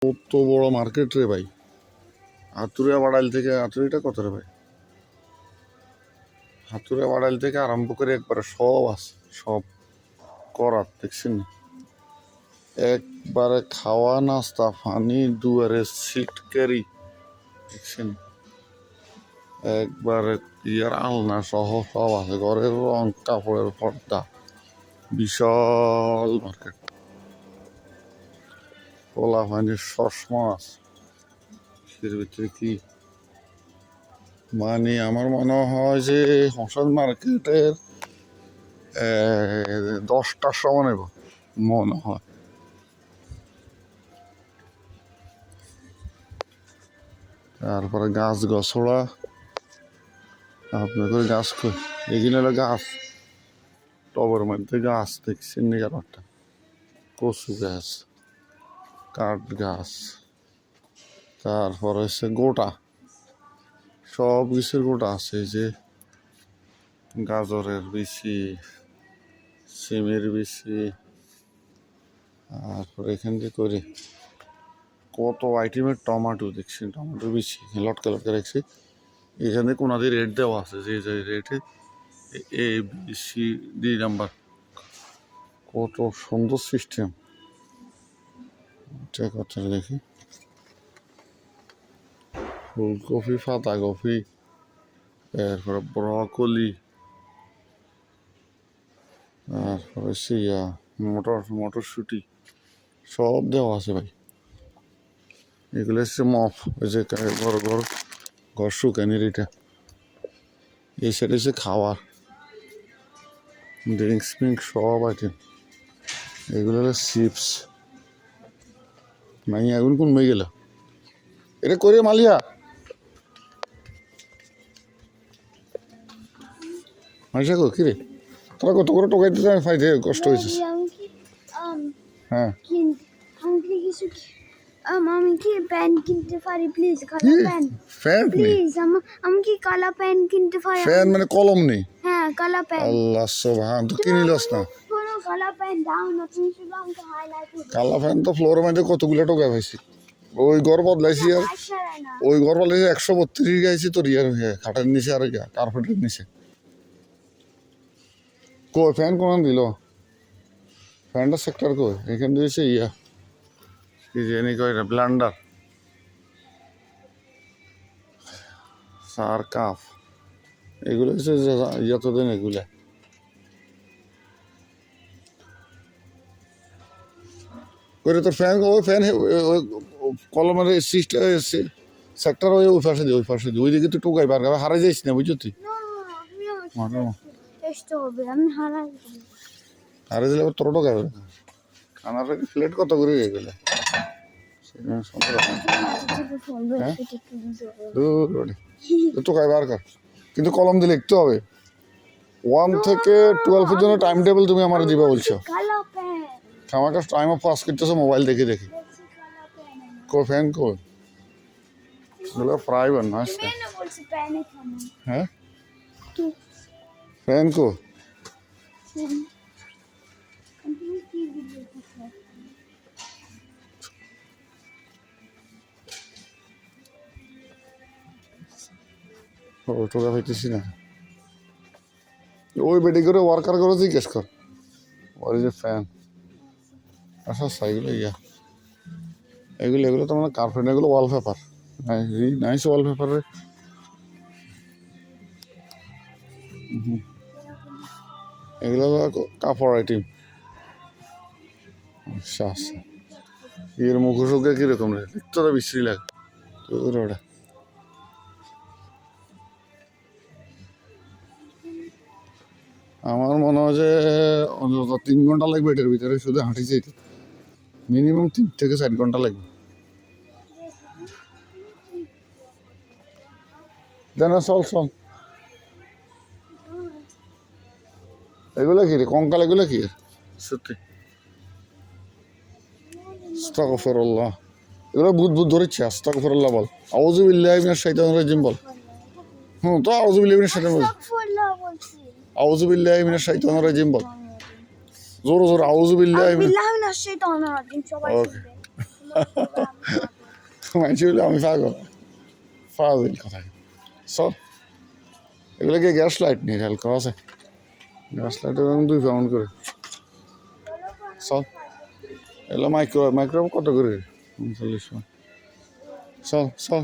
কত বড় মার্কেট রে ভাই। হাতুড়িয়া বাড়াইল থেকে হাতুড়িটা কত রে ভাই? হাতুড়িয়া বাড়াইল থেকে আরম্ভ করে একবারে সব আছে, সব করার দেখছেন। একবারে খাওয়া নাস্তা পানি দুয়ারে সিটকারি দেখছেন। একবারে ইয়ার আলনা সহ সব আছে, ঘরের রং কাপড়ের পর্দা, বিশাল মার্কেট। পোলা পানির চশমা আছে এর ভিতরে। কি মানে আমার মনে হয় যে হসাদ মার্কেটের 10টার সময় নেব মনে হয়। তারপরে গাছ গছড়া আপনাদের গাছ এখানে হলো গাছ, টবের মধ্যে গাছ দেখছেন নি একটা কচু গাছ, কাঠ গাছ, তারপরে হচ্ছে গোটা, সব কিছুর গোটা আছে। যে গাজরের বিচি, সিমের বিচি, তারপরে এখান থেকে করে কত আইটেমের টমাটো দেখছি, টমাটো বিচি লটকে লটকে রাখছি। এখানে কোনাদের রেট দেওয়া আছে, যে যে রেটে A B C D number. কত সুন্দর সিস্টেম, কথা দেখি। ফুলকপি, পাতাকপি, তারপরে ব্রকলি, তারপরে সিয়া মটরশুটি সব দেওয়া আছে ভাই। এগুলো হচ্ছে মফ, ওই যে ঘর শুকানির এটা। এই সাইডে হচ্ছে খাওয়ার, ড্রিঙ্কস ফিঙ্কস সব আইটেম। এগুলো হলো চিপস। নাই এখন কোন মেয়ে গেল এটা করে মালিয়া মাইশা কো কিরে, তোরা কত করে টোকাই দিতে আমি ফাইদে কষ্ট হয়েছে। হ্যাঁ আমি কি প্যান কিনতে পারি প্লিজ? কালো প্যান, ফ্যান প্লিজ আমি কি কালো প্যান কিনতে পারি? ফ্যান মানে কলম নেই? হ্যাঁ কালো প্যান। আল্লাহ সুবহান, তো কিনিলস না? পুরো কালো প্যান দাও না, তুমি শুধু আমাকে হাইলাইট করো। কালা ফ্যান তো ফ্লোরের মধ্যে কতগুলো টোকা পাইছি। ওই ঘর বদলাইছি আর ওই ঘর বদলাইছি 132 গাইছি তোর ইয়ার খাটার নিচে আর কার্পেটের নিচে। কই ফ্যান কোন দিল? ফ্যানটা সেক্টর কই? এখান দিয়েছে ইয়া কি জানি কয় না, ব্লান্ডার, সার কাপ, এগুলো হচ্ছে যতদিন এগুলা। করে তোর ফ্যান, ওই ফ্যান কলমের সেক্টর ওই পাশে দিয়ে, ওই পাশে দিয়ে, ওই দিকে তো টোকাই বার হারাই যাইস না, বুঝছো তুই? হারাই দিলে তোর টোকাই খানার প্লেট কত করে গেলে টোকাই বার কর। কিন্তু কলম দিয়ে লিখতে হবে 1 থেকে 12 পর্যন্ত টাইম টেবিল তুমি আমার দিবা বলছো। আমার কাছে টাইম অফ পাস করতেছো মোবাইল দেখে দেখে। কো ফ্যান কো এগুলো ফ্রাই বানা আছে। হ্যাঁ ফ্যান কো ও টোকা পাইতেছি না। ওই বেটি করে ওয়ার্কার করে জিজ্ঞেস কর ওর যে ফ্যান। আচ্ছা এগুলো ইয়া এগুলো এগুলো তো মানে কার্পেট, এগুলো ওয়ালপেপার, নাইস ওয়ালপেপার রে। এগুলো কাপড় আইটেম। আচ্ছা আচ্ছা, এর মুখোশ কিরকম রে, দেখতে তো বিশ্রী লাগে তোর ওটা। আমার মনে হয় যে অন্তত 3 ঘন্টা লাগবে এটার ভিতরে শুধু হাঁটি যেতে, মিনিমাম 3 থেকে 4 ঘন্টা লাগবে। দেন চল চল। এগুলো কি রে কঙ্কাল, এগুলো কি সত্যি? আস্তাগফিরুল্লাহ, এগুলো ভূত ভূত ধরেছে। আস্তাগফিরুল্লাহ বল, আউযু বিল্লাহি মিনাশ শাইতানির রাজিম বল। তো আউযু বিল্লাহি মিনাশ শাইতানির রাজিম, আউযু বিল্লাহি মিনাশ শাইতানির রাজিম বল জোরে জোরে, আউযু বিল্লাহি মিনাশ শাইতানির রাজিম। সবাই মানুষ বলে আমি পাগল পাগল কথায় চল এগুলোকে গ্যাস লাইট নিয়ে খেয়াল করা আছে গ্যাস লাইট এবং 2 পাউন্ড করে চল এগুলো মাইক্রো কত করে 39 চল চল